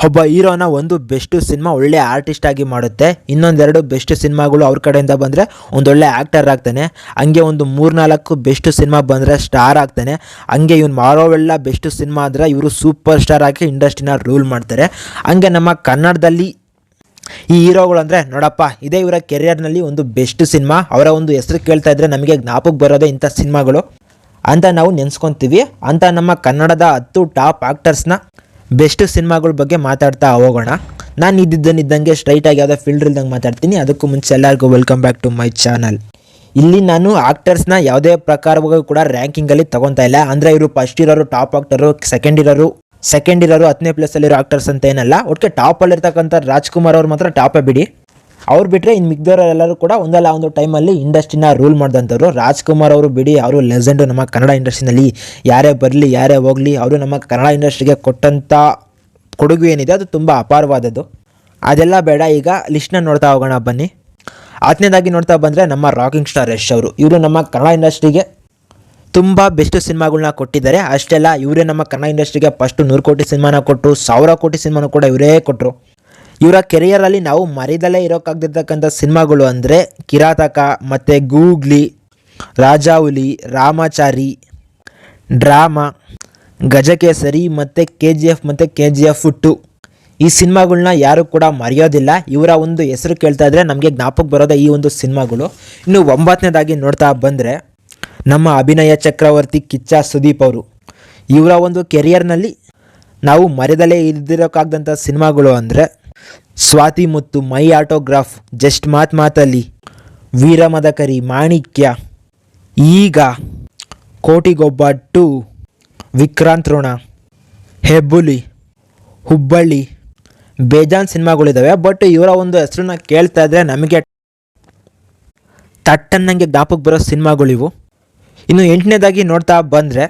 ಒಬ್ಬ ಹೀರೋನ ಒಂದು best cinema ಒಳ್ಳೆ ಆರ್ಟಿಸ್ಟ್ ಆಗಿ ಮಾಡುತ್ತೆ, ಇನ್ನೊಂದೆರಡು ಬೆಸ್ಟ್ ಸಿನಿಮಾಗಳು ಅವ್ರ ಕಡೆಯಿಂದ ಬಂದರೆ ಒಂದೊಳ್ಳೆ ಆ್ಯಕ್ಟರ್ ಆಗ್ತಾನೆ, ಹಂಗೆ ಒಂದು 3-4 ಬೆಸ್ಟ್ ಸಿನಿಮಾ ಬಂದರೆ ಸ್ಟಾರ್ ಆಗ್ತಾನೆ. ಹಂಗೆ ಇವ್ನು ಮಾರೋವೆಲ್ಲ ಬೆಸ್ಟ್ ಸಿನಿಮಾ ಆದರೆ ಇವರು ಸೂಪರ್ ಸ್ಟಾರ್ ಆಗಿ ಇಂಡಸ್ಟ್ರಿನ ರೂಲ್ ಮಾಡ್ತಾರೆ. ಹಂಗೆ ನಮ್ಮ ಕನ್ನಡದಲ್ಲಿ ಈ ಹೀರೋಗಳು ಅಂದರೆ ನೋಡಪ್ಪ, ಇದೇ ಇವರ ಕೆರಿಯರ್ನಲ್ಲಿ ಒಂದು ಬೆಸ್ಟ್ ಸಿನಿಮಾ. ಅವರ ಒಂದು ಹೆಸರು ಕೇಳ್ತಾ ಇದ್ದರೆ ನಮಗೆ ಜ್ಞಾಪಕ ಬರೋದೇ ಇಂಥ ಸಿನಿಮಾಗಳು ಅಂತ ನಾವು ನೆನೆಸ್ಕೊತೀವಿ. ಅಂತ ನಮ್ಮ ಕನ್ನಡದ 10 ಟಾಪ್ ಆ್ಯಕ್ಟರ್ಸ್ನ ಬೆಸ್ಟ್ ಸಿನಿಮಾಗಳ ಬಗ್ಗೆ ಮಾತಾಡ್ತಾ ಹೋಗೋಣ. ನಾನು ಇದ್ದಂಗೆ ಸ್ಟ್ರೈಟಾಗಿ ಯಾವುದೋ ಫೀಲ್ಡ್ ಇಲ್ದಂಗೆ ಮಾತಾಡ್ತೀನಿ. ಅದಕ್ಕೂ ಮುಂಚೆ ಎಲ್ಲರಿಗೂ welcome back to my channel. ಇಲ್ಲಿ ನಾನು ಆ್ಯಕ್ಟರ್ಸ್ನ ಯಾವುದೇ ಪ್ರಕಾರವಾಗೂ ಕೂಡ ರ್ಯಾಂಕಿಂಗಲ್ಲಿ ತೊಗೊತಾ ಇಲ್ಲ. ಅಂದರೆ ಇವರು ಫಸ್ಟ್ ಇರೋರು ಟಾಪ್ ಆ್ಯಕ್ಟರು, ಸೆಕೆಂಡ್ ಇರೋರು 10ನೇ ಪ್ಲೇಸಲ್ಲಿರೋ ಆ್ಯಕ್ಟರ್ಸ್ ಅಂತ ಏನಲ್ಲ. ಒಟ್ಟಿಗೆ ಟಾಪಲ್ಲಿರ್ತಕ್ಕಂಥ ರಾಜ್ಕುಮಾರ್ ಅವ್ರು ಮಾತ್ರ ಟಾಪೇ ಬಿಡಿ. ಅವ್ರು ಬಿಟ್ಟರೆ ಇನ್ನು ಮಿಕ್ದವರೆಲ್ಲರೂ ಕೂಡ ಒಂದಲ್ಲ ಒಂದು ಟೈಮಲ್ಲಿ ಇಂಡಸ್ಟ್ರಿನ ರೂಲ್ ಮಾಡಿದಂಥವ್ರು. ರಾಜ್ಕುಮಾರ್ ಅವರು ಬಿಡಿ, ಅವರು ಲೆಜೆಂಡು ನಮ್ಮ ಕನ್ನಡ ಇಂಡಸ್ಟ್ರಿನಲ್ಲಿ. ಯಾರೇ ಬರಲಿ ಯಾರೇ ಹೋಗಲಿ, ಅವರು ನಮ್ಮ ಕನ್ನಡ ಇಂಡಸ್ಟ್ರಿಗೆ ಕೊಟ್ಟಂಥ ಕೊಡುಗೆ ಏನಿದೆ ಅದು ತುಂಬ ಅಪಾರವಾದದ್ದು. ಅದೆಲ್ಲ ಬೇಡ, ಈಗ ಲಿಸ್ಟ್ನ ನೋಡ್ತಾ ಹೋಗೋಣ ಬನ್ನಿ. 10ನೇದಾಗಿ ನೋಡ್ತಾ ಬಂದರೆ ನಮ್ಮ ರಾಕಿಂಗ್ ಸ್ಟಾರ್ ಯಶ್ ಅವರು. ಇವರು ನಮ್ಮ ಕನ್ನಡ ಇಂಡಸ್ಟ್ರಿಗೆ ತುಂಬ ಬೆಸ್ಟ್ ಸಿನಿಮಾಗಳನ್ನ ಕೊಟ್ಟಿದ್ದಾರೆ. ಅಷ್ಟೆಲ್ಲ ಇವರೇ ನಮ್ಮ ಕನ್ನಡ ಇಂಡಸ್ಟ್ರಿಗೆ ಫಸ್ಟ್ 100 ಕೋಟಿ ಸಿನಿಮಾನ ಕೊಟ್ಟರು, 1000 ಕೋಟಿ ಸಿನಿಮಾನ ಕೂಡ ಇವರೇ ಕೊಟ್ಟರು. ಇವರ ಕೆರಿಯರಲ್ಲಿ ನಾವು ಮರಿದಲ್ಲೇ ಇರೋಕ್ಕಾಗದಿರ್ತಕ್ಕಂಥ ಸಿನಿಮಾಗಳು ಅಂದರೆ ಕಿರಾತಕ ಮತ್ತು ಗೂಗ್ಲಿ, ರಾಜಾಹುಲಿ, ರಾಮಾಚಾರಿ, ಡ್ರಾಮಾ, ಗಜಕೇಸರಿ ಮತ್ತು KGF ಮತ್ತು KGF 2. ಈ ಸಿನಿಮಾಗಳನ್ನ ಯಾರು ಕೂಡ ಮರೆಯೋದಿಲ್ಲ. ಇವರ ಒಂದು ಹೆಸರು ಕೇಳ್ತಾ ಇದ್ದರೆ ನಮಗೆ ಜ್ಞಾಪಕ ಬರೋದೇ ಈ ಒಂದು ಸಿನಿಮಾಗಳು. ಇನ್ನು 9ನೇದಾಗಿ ನೋಡ್ತಾ ಬಂದರೆ ನಮ್ಮ ಅಭಿನಯ ಚಕ್ರವರ್ತಿ ಕಿಚ್ಚ ಸುದೀಪ್ ಅವರು. ಇವರ ಒಂದು ಕೆರಿಯರ್ನಲ್ಲಿ ನಾವು ಮರೆದಲ್ಲೇ ಇದ್ದಿರೋಕ್ಕಾಗದಂಥ ಸಿನಿಮಾಗಳು ಅಂದರೆ ಸ್ವಾತಿ ಮುತ್ತು, ಮೈ ಆಟೋಗ್ರಾಫ್, ಜಸ್ಟ್ ಮಾತಲ್ಲಿ, ವೀರಮದಕರಿ, ಮಾಣಿಕ್ಯ, ಈಗ, ಕೋಟಿಗೊಬ್ಬ 2, ವಿಕ್ರಾಂತ್ ಋಣ, ಹೆಬ್ಬುಲಿ, ಹುಬ್ಬಳ್ಳಿ, ಬೇಜಾನ್ ಸಿನಿಮಾಗಳಿದ್ದಾವೆ. ಬಟ್ ಇವರ ಒಂದು ಹೆಸರನ್ನ ಕೇಳ್ತಾ ಇದ್ದರೆ ನಮಗೆ ತಟ್ಟನ್ನಂಗೆ ಜ್ಞಾಪಕ ಬರೋ ಸಿನಿಮಾಗಳಿವು. ಇನ್ನು 8ನೇದಾಗಿ ನೋಡ್ತಾ ಬಂದರೆ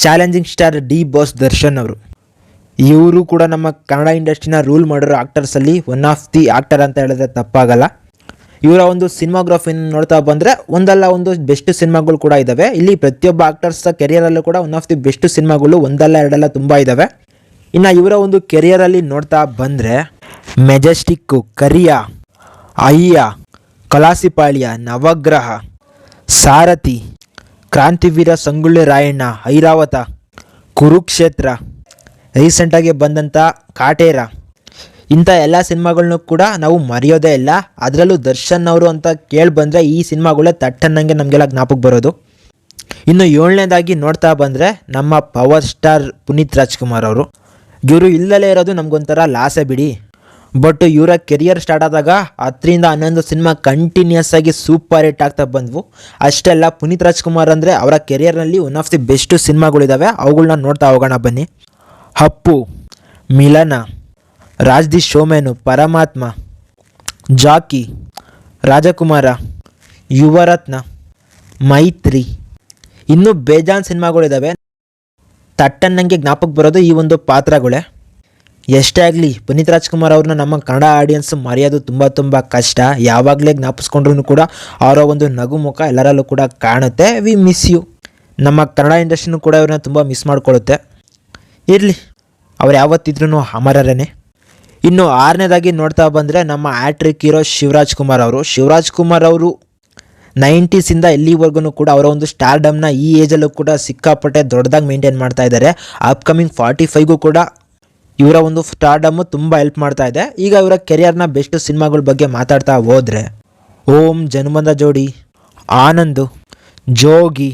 challenging star D boss Darshan ಅವರು. ಇವರು ಕೂಡ ನಮ್ಮ ಕನ್ನಡ ಇಂಡಸ್ಟ್ರಿನ ರೂಲ್ ಮಾಡಿರೋ ಆ್ಯಕ್ಟರ್ಸಲ್ಲಿ ಒನ್ ಆಫ್ ದಿ ಆ್ಯಕ್ಟರ್ ಅಂತ ಹೇಳಿದ್ರೆ ತಪ್ಪಾಗಲ್ಲ. ಇವರ ಒಂದು ಸಿನಿಮಾಗ್ರಫಿನ ನೋಡ್ತಾ ಬಂದರೆ ಒಂದಲ್ಲ ಒಂದು ಬೆಸ್ಟ್ ಸಿನಿಮಾಗಳು ಕೂಡ ಇದ್ದಾವೆ. ಇಲ್ಲಿ ಪ್ರತಿಯೊಬ್ಬ ಆ್ಯಕ್ಟರ್ಸ್ ಕೆರಿಯರಲ್ಲೂ ಕೂಡ ಒನ್ ಆಫ್ ದಿ ಬೆಸ್ಟ್ ಸಿನಿಮಾಗಳು ಒಂದಲ್ಲ ಎರಡಲ್ಲ ತುಂಬ ಇದ್ದಾವೆ. ಇನ್ನು ಇವರ ಒಂದು ಕೆರಿಯರಲ್ಲಿ ನೋಡ್ತಾ ಬಂದರೆ ಮೆಜೆಸ್ಟಿಕ್ಕು, ಕರಿಯ, ಅಯ್ಯ, ಕಲಾಸಿಪಾಳ್ಯ, ನವಗ್ರಹ, ಸಾರಥಿ, ಕ್ರಾಂತಿವೀರ ಸಂಗೊಳ್ಳಿ ರಾಯಣ್ಣ, ಐರಾವತ, ಕುರುಕ್ಷೇತ್ರ, ರೀಸೆಂಟಾಗಿ ಬಂದಂಥ ಕಾಟೇರ, ಇಂಥ ಎಲ್ಲ ಸಿನಿಮಾಗಳನ್ನೂ ಕೂಡ ನಾವು ಮರೆಯೋದೇ ಇಲ್ಲ. ಅದರಲ್ಲೂ ದರ್ಶನ್ ಅವರು ಅಂತ ಕೇಳಿ ಬಂದರೆ ಈ ಸಿನಿಮಾಗಳೇ ತಟ್ಟನ್ನಂಗೆ ನಮಗೆಲ್ಲ ಜ್ಞಾಪಕ ಬರೋದು. ಇನ್ನು 7ನೇದಾಗಿ ನೋಡ್ತಾ ಬಂದರೆ ನಮ್ಮ ಪವರ್ ಸ್ಟಾರ್ ಪುನೀತ್ ರಾಜ್ಕುಮಾರ್ ಅವರು. ಇವರು ಇಲ್ಲದೇ ಇರೋದು ನಮಗೊಂಥರ ಲಾಸೇ ಬಿಡಿ. ಬಟ್ ಇವರ ಕೆರಿಯರ್ ಸ್ಟಾರ್ಟ್ ಆದಾಗ 10ರಿಂದ 11 ಸಿನಿಮಾ ಕಂಟಿನ್ಯೂಸ್ ಆಗಿ ಸೂಪರ್ ಹಿಟ್ ಆಗ್ತಾ ಬಂದವು. ಅಷ್ಟೆಲ್ಲ ಪುನೀತ್ ರಾಜ್ಕುಮಾರ್ ಅಂದರೆ ಅವರ ಕೆರಿಯರ್ನಲ್ಲಿ ಒನ್ ಆಫ್ ದಿ ಬೆಸ್ಟ್ ಸಿನಿಮಾಗಳಿದ್ದಾವೆ. ಅವುಗಳನ್ನ ನೋಡ್ತಾ ಹೋಗೋಣ ಬನ್ನಿ. ಅಪ್ಪು, ಮಿಲನ, ರಾಜ್ ದಿ ಶೋಮ್ಯಾನು, ಪರಮಾತ್ಮ, ಜಾಕಿ, ರಾಜಕುಮಾರ, ಯುವರತ್ನ, ಮೈತ್ರಿ, ಇನ್ನೂ ಬೇಜಾನ್ ಸಿನಿಮಾಗಳಿದ್ದಾವೆ. ತಟ್ಟನ್ನಂಗೆ ಜ್ಞಾಪಕ ಬರೋದು ಈ ಒಂದು ಪಾತ್ರಗಳೇ. ಎಷ್ಟೇ ಆಗಲಿ ಪುನೀತ್ ರಾಜ್ಕುಮಾರ್ ಅವ್ರನ್ನ ನಮ್ಮ ಕನ್ನಡ ಆಡಿಯನ್ಸ್ ಮರೆಯೋದು ತುಂಬ ಕಷ್ಟ. ಯಾವಾಗಲೇ ಜ್ಞಾಪಿಸ್ಕೊಂಡ್ರೂ ಕೂಡ ಅವರ ಒಂದು ನಗು ಮುಖ ಎಲ್ಲರಲ್ಲೂ ಕೂಡ ಕಾಣುತ್ತೆ. We miss you. ನಮ್ಮ ಕನ್ನಡ ಇಂಡಸ್ಟ್ರಿನೂ ಕೂಡ ಇವ್ರನ್ನ ತುಂಬ ಮಿಸ್ ಮಾಡಿಕೊಳ್ಳುತ್ತೆ. ಇರಲಿ, ಅವ್ರು ಯಾವತ್ತಿದ್ರೂ ಅಮರರೇ. ಇನ್ನು 6ನೇದಾಗಿ ನೋಡ್ತಾ ಬಂದರೆ ನಮ್ಮ ಆ್ಯಕ್ಟ್ರಿಕ್ ಹೀರೋ ಶಿವರಾಜ್ ಕುಮಾರ್ ಅವರು. ಶಿವರಾಜ್ ಕುಮಾರ್ ಅವರು 90ಸಿಂದ ಇಲ್ಲಿವರೆಗೂ ಕೂಡ ಅವರ ಒಂದು ಸ್ಟಾರ್ಡಮ್ನ ಈ ಏಜಲ್ಲೂ ಕೂಡ ಸಿಕ್ಕಾಪಟ್ಟೆ ದೊಡ್ಡದಾಗಿ ಮೇಂಟೈನ್ ಮಾಡ್ತಾ ಇದ್ದಾರೆ. ಅಪ್ಕಮಿಂಗ್ 45ಗೂ ಕೂಡ ಇವರ ಒಂದು ಸ್ಟಾರ್ಡಮ್ಮು ತುಂಬ ಹೆಲ್ಪ್ ಮಾಡ್ತಾ ಇದೆ. ಈಗ ಇವರ ಕೆರಿಯರ್ನ ಬೆಸ್ಟ್ ಸಿನಿಮಾಗಳ ಬಗ್ಗೆ ಮಾತಾಡ್ತಾ ಹೋದರೆ ಓಂ, ಜನ್ಮದ ಜೋಡಿ, ಆನಂದು, ಜೋಗಿ,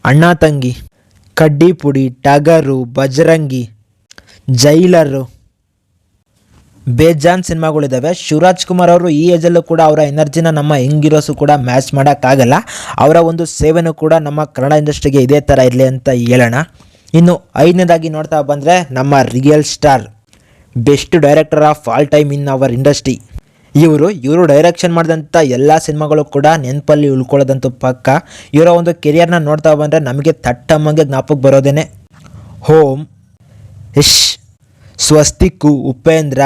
ಅಣ್ಣ ತಂಗಿ, ಕಡ್ಡಿಪುಡಿ, ಟಗರು, ಬಜರಂಗಿ, ಜೈಲರು, ಬೇಜಾನ್ ಸಿನಿಮಾಗಳಿದ್ದಾವೆ. ಶಿವರಾಜ್ ಕುಮಾರ್ ಅವರು ಈ ಏಜಲ್ಲೂ ಕೂಡ ಅವರ ಎನರ್ಜಿನ ನಮ್ಮ ಹೆಂಗಿರೋಸು ಕೂಡ ಮ್ಯಾಚ್ ಮಾಡೋಕ್ಕಾಗಲ್ಲ. ಅವರ ಒಂದು ಸೇವೆನೂ ಕೂಡ ನಮ್ಮ ಕನ್ನಡ ಇಂಡಸ್ಟ್ರಿಗೆ ಇದೇ ಥರ ಇರಲಿ ಅಂತ ಹೇಳೋಣ. ಇನ್ನು 5ನೇದಾಗಿ ನೋಡ್ತಾ ಬಂದರೆ ನಮ್ಮ real star, best director of all time in our industry. ಇವರು ಡೈರೆಕ್ಷನ್ ಮಾಡಿದಂಥ ಎಲ್ಲ ಸಿನಿಮಾಗಳು ಕೂಡ ನೆನಪಲ್ಲಿ ಉಳ್ಕೊಳ್ಳೋದಂತೂ ಪಕ್ಕ. ಇವರ ಒಂದು ಕೆರಿಯರ್ನ ನೋಡ್ತಾ ಬಂದರೆ ನಮಗೆ ತಟ್ಟಮ್ಮಂಗೆ ಜ್ಞಾಪಕ ಬರೋದೇನೆ ಹೋಮ್, ಯಶ್, ಸ್ವಸ್ತಿಕ್ಕು, ಉಪೇಂದ್ರ,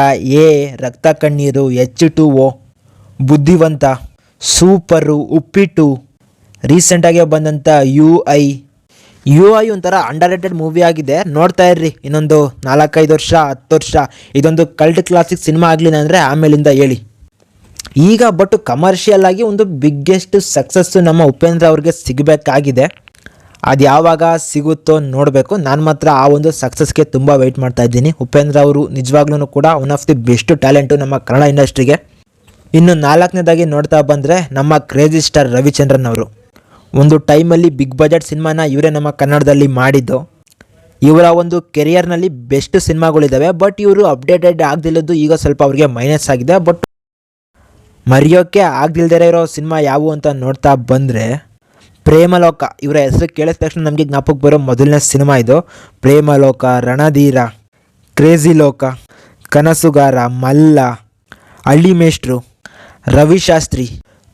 ರಕ್ತ ಕಣ್ಣೀರು, H2O, ಬುದ್ಧಿವಂತ, ಸೂಪರು, ಉಪ್ಪಿಟ್ಟು, ರೀಸೆಂಟಾಗಿ ಬಂದಂಥ UI, ಯು ಐ ಒಂಥರ ಅಂಡರ್ ರೇಟೆಡ್ ಮೂವಿ ಆಗಿದೆ, ನೋಡ್ತಾ ಇರ್ರಿ. ಇನ್ನೊಂದು 4-5 ವರ್ಷ 10 ವರ್ಷ ಇದೊಂದು ಕಲ್ಟ್ ಕ್ಲಾಸಿಕ್ ಸಿನಿಮಾ ಆಗಲಿಲ್ಲ ಅಂದರೆ ಆಮೇಲಿಂದ ಹೇಳಿ. ಈಗ ಬಟ್ ಕಮರ್ಷಿಯಲ್ ಆಗಿ ಒಂದು ಬಿಗ್ಗೆಸ್ಟ್ ಸಕ್ಸಸ್ಸು ನಮ್ಮ ಉಪೇಂದ್ರ ಅವ್ರಿಗೆ ಸಿಗಬೇಕಾಗಿದೆ. ಅದು ಯಾವಾಗ ಸಿಗುತ್ತೋ ನೋಡಬೇಕು. ನಾನು ಮಾತ್ರ ಆ ಒಂದು ಸಕ್ಸಸ್ಗೆ ತುಂಬ ವೆಯ್ಟ್ ಮಾಡ್ತಾ ಇದ್ದೀನಿ. ಉಪೇಂದ್ರ ಅವರು ನಿಜವಾಗ್ಲೂ ಕೂಡ one of the best talent ನಮ್ಮ ಕನ್ನಡ ಇಂಡಸ್ಟ್ರಿಗೆ. ಇನ್ನು 4ನೇದಾಗಿ ನೋಡ್ತಾ ಬಂದರೆ ನಮ್ಮ ಕ್ರೇಜಿ ಸ್ಟಾರ್ ರವಿಚಂದ್ರನ್ ಅವರು. ಒಂದು ಟೈಮಲ್ಲಿ ಬಿಗ್ ಬಜೆಟ್ ಸಿನಿಮಾನ ಇವರೇ ನಮ್ಮ ಕನ್ನಡದಲ್ಲಿ ಮಾಡಿದ್ದು. ಇವರ ಒಂದು ಕೆರಿಯರ್ನಲ್ಲಿ ಬೆಸ್ಟ್ ಸಿನಿಮಾಗಳಿದ್ದಾವೆ, ಬಟ್ ಇವರು ಅಪ್ಡೇಟೆಡ್ ಆಗದಿಲ್ಲದ್ದು ಈಗ ಸ್ವಲ್ಪ ಅವ್ರಿಗೆ ಮೈನಸ್ ಆಗಿದೆ. ಬಟ್ ಮರೆಯೋಕ್ಕೆ ಆಗದಿಲ್ದೇ ಇರೋ ಸಿನಿಮಾ ಯಾವುವು ಅಂತ ನೋಡ್ತಾ ಬಂದರೆ ಪ್ರೇಮಲೋಕ. ಇವರ ಹೆಸರು ಕೇಳಿದ ತಕ್ಷಣ ನಮಗೆ ಜ್ಞಾಪಕ ಬರೋ ಮೊದಲನೇ ಸಿನಿಮಾ ಇದು. ಪ್ರೇಮಲೋಕ, ರಣಧೀರ, ಕ್ರೇಜಿ ಲೋಕ, ಕನಸುಗಾರ, ಮಲ್ಲ, ಹಳ್ಳಿ ಮೇಷ್ಟ್ರು, ರವಿಶಾಸ್ತ್ರಿ,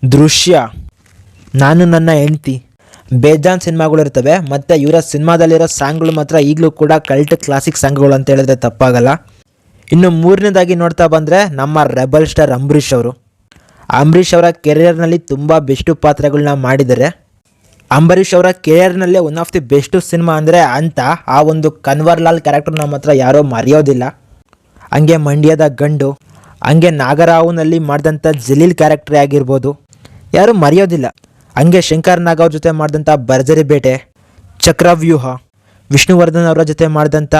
ದೃಶ್ಯ, ನಾನು ನನ್ನ ಹೆಂಡ್ತಿ, ಬೇಜಾನ್ ಸಿನಿಮಾಗಳು ಇರ್ತವೆ. ಮತ್ತು ಇವರ ಸಿನಿಮಾದಲ್ಲಿರೋ ಸಾಂಗ್ಗಳು ಮಾತ್ರ ಈಗಲೂ ಕೂಡ ಕಲ್ಟ್ ಕ್ಲಾಸಿಕ್ ಸಾಂಗ್ಗಳು ಅಂತ ಹೇಳಿದ್ರೆ ತಪ್ಪಾಗಲ್ಲ. ಇನ್ನು 3ನೇದಾಗಿ ನೋಡ್ತಾ ಬಂದರೆ ನಮ್ಮ ರೆಬಲ್ ಸ್ಟಾರ್ ಅಂಬರೀಷ್ ಅವರು. ಅಂಬರೀಷ್ ಅವರ ಕೆರಿಯರ್ನಲ್ಲಿ ತುಂಬ ಬೆಸ್ಟು ಪಾತ್ರಗಳನ್ನ ಮಾಡಿದ್ದಾರೆ. ಅಂಬರೀಷ್ ಅವರ ಕೆರಿಯರ್ನಲ್ಲೇ one of the best cinema ಅಂದರೆ ಅಂತ ಆ ಒಂದು ಕನ್ವರ್ಲಾಲ್ ಕ್ಯಾರೆಕ್ಟರ್ ನಮ್ಮ ಹತ್ರ ಯಾರೋ ಮರೆಯೋದಿಲ್ಲ. ಹಂಗೆ ಮಂಡ್ಯದ ಗಂಡು, ಹಂಗೆ ನಾಗರಾವ್ನಲ್ಲಿ ಮಾಡಿದಂಥ ಜಲೀಲ್ ಕ್ಯಾರೆಕ್ಟ್ರೇ ಆಗಿರ್ಬೋದು, ಯಾರೂ ಮರೆಯೋದಿಲ್ಲ. ಹಂಗೆ ಶಂಕರ್ ನಾಗ್ ಅವ್ರ ಜೊತೆ ಮಾಡಿದಂಥ ಭರ್ಜರಿ ಬೇಟೆ, ಚಕ್ರವ್ಯೂಹ, ವಿಷ್ಣುವರ್ಧನ್ ಅವರ ಜೊತೆ ಮಾಡಿದಂಥ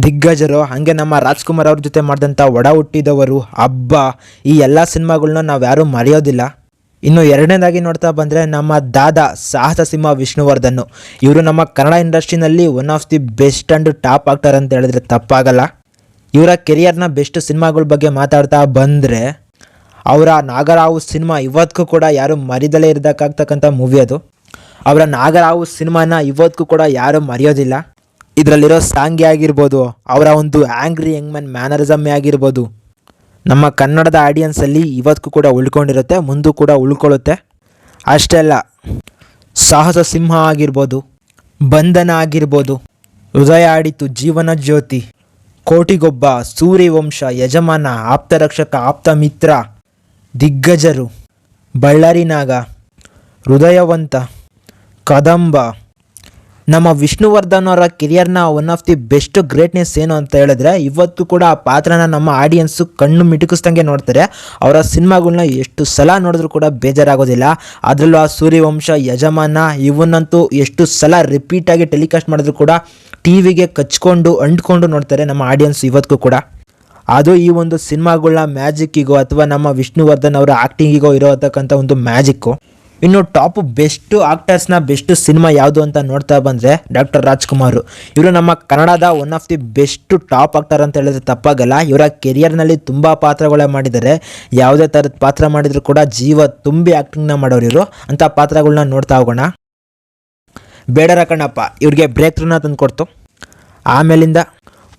ದಿಗ್ಗಜರು, ಹಾಗೆ ನಮ್ಮ ರಾಜ್ಕುಮಾರ್ ಅವ್ರ ಜೊತೆ ಮಾಡಿದಂಥ ಒಡ ಹುಟ್ಟಿದವರು, ಹಬ್ಬ, ಈ ಎಲ್ಲ ಸಿನಿಮಾಗಳನ್ನ ನಾವು ಯಾರೂ ಮರೆಯೋದಿಲ್ಲ. ಇನ್ನು 2ನೇದಾಗಿ ನೋಡ್ತಾ ಬಂದರೆ ನಮ್ಮ ದಾದಾ ಸಾಹಸ ಸಿಂಹ ವಿಷ್ಣುವರ್ಧನ್. ಇವರು ನಮ್ಮ ಕನ್ನಡ ಇಂಡಸ್ಟ್ರಿನಲ್ಲಿ one of the best and top actor ಅಂತ ಹೇಳಿದ್ರೆ ತಪ್ಪಾಗಲ್ಲ. ಇವರ ಕೆರಿಯರ್ನ ಬೆಸ್ಟ್ ಸಿನಿಮಾಗಳ ಬಗ್ಗೆ ಮಾತಾಡ್ತಾ ಬಂದರೆ ಅವರ ನಾಗರಾವು ಸಿನಿಮಾ ಇವತ್ತಿಗೂ ಕೂಡ ಯಾರು ಮರಿದಲೇ ಇರಬೇಕಾಗ್ತಕ್ಕಂಥ ಮೂವಿ ಅದು. ಅವರ ನಾಗರಾವು ಸಿನಿಮಾನ ಇವತ್ತಿಗೂ ಕೂಡ ಯಾರೂ ಮರೆಯೋದಿಲ್ಲ. ಇದರಲ್ಲಿರೋ ಸಾಂಗೇ ಆಗಿರ್ಬೋದು, ಅವರ ಒಂದು ಆ್ಯಂಗ್ರಿ ಯಂಗ್ ಮ್ಯಾನರಿಸಮ್ಮೇ ಆಗಿರ್ಬೋದು, ನಮ್ಮ ಕನ್ನಡದ ಆಡಿಯನ್ಸಲ್ಲಿ ಇವತ್ತಿಗೂ ಕೂಡ ಉಳ್ಕೊಂಡಿರುತ್ತೆ, ಮುಂದೂ ಕೂಡ ಉಳ್ಕೊಳ್ಳುತ್ತೆ. ಅಷ್ಟೇ ಅಲ್ಲ, ಸಾಹಸ ಸಿಂಹ ಆಗಿರ್ಬೋದು, ಬಂಧನ ಆಗಿರ್ಬೋದು, ಹೃದಯ ಆಡಿತು, ಜೀವನ ಜ್ಯೋತಿ, ಕೋಟಿಗೊಬ್ಬ, ಸೂರ್ಯವಂಶ, ಯಜಮಾನ, ಆಪ್ತರಕ್ಷಕ, ಆಪ್ತ ಮಿತ್ರ, ದಿಗ್ಗಜರು, ಬಳ್ಳಾರಿ ನಾಗ, ಹೃದಯವಂತ, ಕದಂಬ. ನಮ್ಮ ವಿಷ್ಣುವರ್ಧನ್ ಅವರ ಕೆರಿಯರ್ನ one of the best greatness ಏನು ಅಂತ ಹೇಳಿದ್ರೆ ಇವತ್ತು ಕೂಡ ಆ ಪಾತ್ರನ ನಮ್ಮ ಆಡಿಯನ್ಸು ಕಣ್ಣು ಮಿಟುಕಿಸ್ದಂಗೆ ನೋಡ್ತಾರೆ. ಅವರ ಸಿನಿಮಾಗಳನ್ನ ಎಷ್ಟು ಸಲ ನೋಡಿದ್ರು ಕೂಡ ಬೇಜಾರಾಗೋದಿಲ್ಲ. ಅದರಲ್ಲೂ ಆ ಸೂರ್ಯವಂಶ, ಯಜಮಾನ ಇವನ್ನಂತೂ ಎಷ್ಟು ಸಲ ರಿಪೀಟಾಗಿ ಟೆಲಿಕಾಸ್ಟ್ ಮಾಡಿದ್ರು ಕೂಡ ಟಿವಿಗೆ ಕಚ್ಕೊಂಡು ಅಂಟ್ಕೊಂಡು ನೋಡ್ತಾರೆ ನಮ್ಮ ಆಡಿಯನ್ಸ್ ಇವತ್ತಿಗೂ ಕೂಡ. ಅದು ಈ ಒಂದು ಸಿನಿಮಾಗಳನ್ನ ಮ್ಯಾಜಿಕ್ಕಿಗೋ ಅಥವಾ ನಮ್ಮ ವಿಷ್ಣುವರ್ಧನ್ ಅವರ ಆ್ಯಕ್ಟಿಂಗಿಗೋ ಇರೋತಕ್ಕಂಥ ಒಂದು ಮ್ಯಾಜಿಕ್ಕು. ಇನ್ನು ಟಾಪ್ ಬೆಸ್ಟು ಆಕ್ಟರ್ಸ್ನ ಬೆಸ್ಟ್ ಸಿನಿಮಾ ಯಾವುದು ಅಂತ ನೋಡ್ತಾ ಬಂದರೆ ಡಾಕ್ಟರ್ ರಾಜ್ಕುಮಾರ್. ಇವರು ನಮ್ಮ ಕನ್ನಡದ one of the best top actor ಅಂತ ಹೇಳಿದ್ರೆ ತಪ್ಪಾಗಲ್ಲ. ಇವರ ಕೆರಿಯರ್ನಲ್ಲಿ ತುಂಬ ಪಾತ್ರಗಳೇ ಮಾಡಿದ್ದಾರೆ. ಯಾವುದೇ ಥರದ ಪಾತ್ರ ಮಾಡಿದರೂ ಕೂಡ ಜೀವ ತುಂಬಿ ಆ್ಯಕ್ಟಿಂಗ್ನ ಮಾಡೋರು ಇವರು. ಅಂಥ ಪಾತ್ರಗಳನ್ನ ನೋಡ್ತಾ ಹೋಗೋಣ. ಬೇಡರ ಕಣ್ಣಪ್ಪ ಇವ್ರಿಗೆ ಬ್ರೇಕ್ ಥ್ರೂನ ತಂದುಕೊಡ್ತು. ಆಮೇಲಿಂದ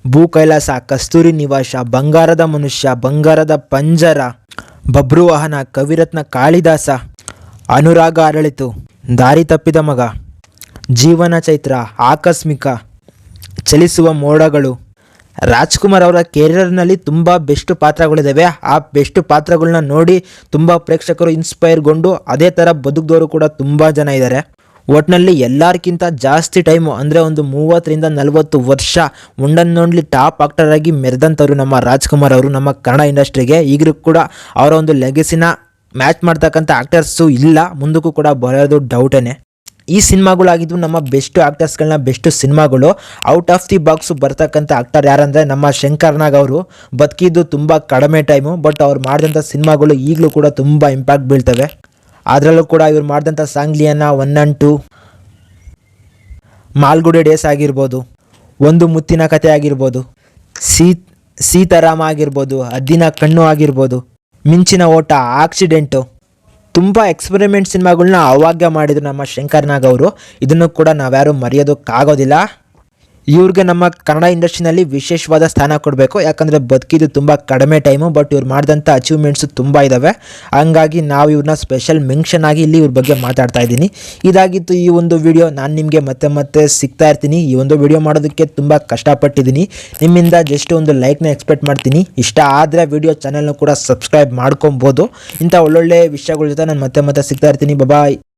ಭೂ ಕೈಲಾಸ, ಕಸ್ತೂರಿ ನಿವಾಸ, ಬಂಗಾರದ ಮನುಷ್ಯ, ಬಂಗಾರದ ಪಂಜರ, ಬಬ್ರು ವಾಹನ, ಕವಿರತ್ನ ಕಾಳಿದಾಸ, ಅನುರಾಗ ಅರಳಿತು, ದಾರಿ ತಪ್ಪಿದ ಮಗ, ಜೀವನ ಚೈತ್ರ, ಆಕಸ್ಮಿಕ, ಚಲಿಸುವ ಮೋಡಗಳು. ರಾಜ್ಕುಮಾರ್ ಅವರ ಕೆರಿಯರ್ನಲ್ಲಿ ತುಂಬ ಬೆಸ್ಟ್ ಪಾತ್ರಗಳಿದ್ದಾವೆ. ಆ ಬೆಸ್ಟ್ ಪಾತ್ರಗಳನ್ನ ನೋಡಿ ತುಂಬ ಪ್ರೇಕ್ಷಕರು ಇನ್ಸ್ಪೈರ್ಗೊಂಡು ಅದೇ ಥರ ಬದುಕಿದವರು ಕೂಡ ತುಂಬ ಜನ ಇದ್ದಾರೆ. ಒಟ್ಟಿನಲ್ಲಿ ಎಲ್ಲರಿಗಿಂತ ಜಾಸ್ತಿ ಟೈಮು ಅಂದರೆ ಒಂದು 30-40 ವರ್ಷ ಒಂಡನ್ನೊಂಡ್ಲಿ ಟಾಪ್ ಆಕ್ಟರ್ ಆಗಿ ಮೆರೆದಂಥವ್ರು ನಮ್ಮ ರಾಜ್ಕುಮಾರ್ ಅವರು ನಮ್ಮ ಕನ್ನಡ ಇಂಡಸ್ಟ್ರಿಗೆ. ಈಗಲೂ ಕೂಡ ಅವರ ಒಂದು ಲೆಗಸಿನ ಮ್ಯಾಚ್ ಮಾಡ್ತಕ್ಕಂಥ ಆ್ಯಕ್ಟರ್ಸು ಇಲ್ಲ, ಮುಂದಕ್ಕೂ ಕೂಡ ಬರೋದು ಡೌಟೇನೆ. ಈ ಸಿನಿಮಾಗಳಾಗಿದ್ದು ನಮ್ಮ ಬೆಸ್ಟ್ ಆ್ಯಕ್ಟರ್ಸ್ಗಳನ್ನ ಬೆಸ್ಟ್ ಸಿನಿಮಾಗಳು. ಔಟ್ ಆಫ್ ದಿ ಬಾಕ್ಸು ಬರ್ತಕ್ಕಂಥ ಆ್ಯಕ್ಟರ್ ಯಾರಂದರೆ ನಮ್ಮ ಶಂಕರ್ ನಾಗ್ ಅವರು. ಬದುಕಿದ್ದು ತುಂಬ ಕಡಿಮೆ ಟೈಮು, ಬಟ್ ಅವ್ರು ಮಾಡಿದಂಥ ಸಿನಿಮಾಗಳು ಈಗಲೂ ಕೂಡ ತುಂಬ ಇಂಪ್ಯಾಕ್ಟ್ ಬೀಳ್ತವೆ. ಅದರಲ್ಲೂ ಕೂಡ ಇವ್ರು ಮಾಡಿದಂಥ ಸಾಂಗ್ಲಿಯನ್ನ 1 and 2, ಮಾಲ್ಗುಡಿ ಡೇಸ್ ಆಗಿರ್ಬೋದು, ಒಂದು ಮುತ್ತಿನ ಕಥೆ ಆಗಿರ್ಬೋದು, ಸೀತಾರಾಮ ಆಗಿರ್ಬೋದು, ಹದ್ದಿನ ಕಣ್ಣು ಆಗಿರ್ಬೋದು, ಮಿಂಚಿನ ಓಟ, ಆಕ್ಸಿಡೆಂಟು, ತುಂಬ ಎಕ್ಸ್ಪೆರಿಮೆಂಟ್ ಸಿನಿಮಾಗಳನ್ನ ಅವಾಗ ಮಾಡಿದ್ರು ನಮ್ಮ ಶಂಕರ್ ನಾಗ್ ಅವರು. ಇದನ್ನು ಕೂಡ ನಾವ್ಯಾರು ಮರೆಯೋದಕ್ಕಾಗೋದಿಲ್ಲ. ಇವ್ರಿಗೆ ನಮ್ಮ ಕನ್ನಡ ಇಂಡಸ್ಟ್ರಿನಲ್ಲಿ ವಿಶೇಷವಾದ ಸ್ಥಾನ ಕೊಡಬೇಕು. ಯಾಕಂದರೆ ಬದುಕಿದ್ದು ತುಂಬ ಕಡಿಮೆ ಟೈಮು, ಬಟ್ ಇವ್ರು ಮಾಡಿದಂಥ ಅಚೀವ್ಮೆಂಟ್ಸು ತುಂಬ ಇದ್ದಾವೆ. ಹಂಗಾಗಿ ನಾವು ಇವ್ರನ್ನ ಸ್ಪೆಷಲ್ ಮೆನ್ಷನ್ ಆಗಿ ಇಲ್ಲಿ ಇವ್ರ ಬಗ್ಗೆ ಮಾತಾಡ್ತಾ ಇದ್ದೀನಿ. ಇದಾಗಿತ್ತು ಈ ಒಂದು ವಿಡಿಯೋ. ನಾನು ನಿಮಗೆ ಮತ್ತೆ ಸಿಗ್ತಾ ಇರ್ತೀನಿ. ಈ ಒಂದು ವಿಡಿಯೋ ಮಾಡೋದಕ್ಕೆ ತುಂಬ ಕಷ್ಟಪಟ್ಟಿದ್ದೀನಿ. ನಿಮ್ಮಿಂದ ಜಸ್ಟ್ ಒಂದು ಲೈಕ್ನ ಎಕ್ಸ್ಪೆಕ್ಟ್ ಮಾಡ್ತೀನಿ. ಇಷ್ಟ ಆದರೆ ವಿಡಿಯೋ ಚಾನಲ್ನ ಕೂಡ ಸಬ್ಸ್ಕ್ರೈಬ್ ಮಾಡ್ಕೊಬೋದು. ಇಂಥ ಒಳ್ಳೊಳ್ಳೆ ವಿಷಯಗಳ ಜೊತೆ ನಾನು ಮತ್ತೆ ಸಿಗ್ತಾ ಇರ್ತೀನಿ. ಬಾಯ್.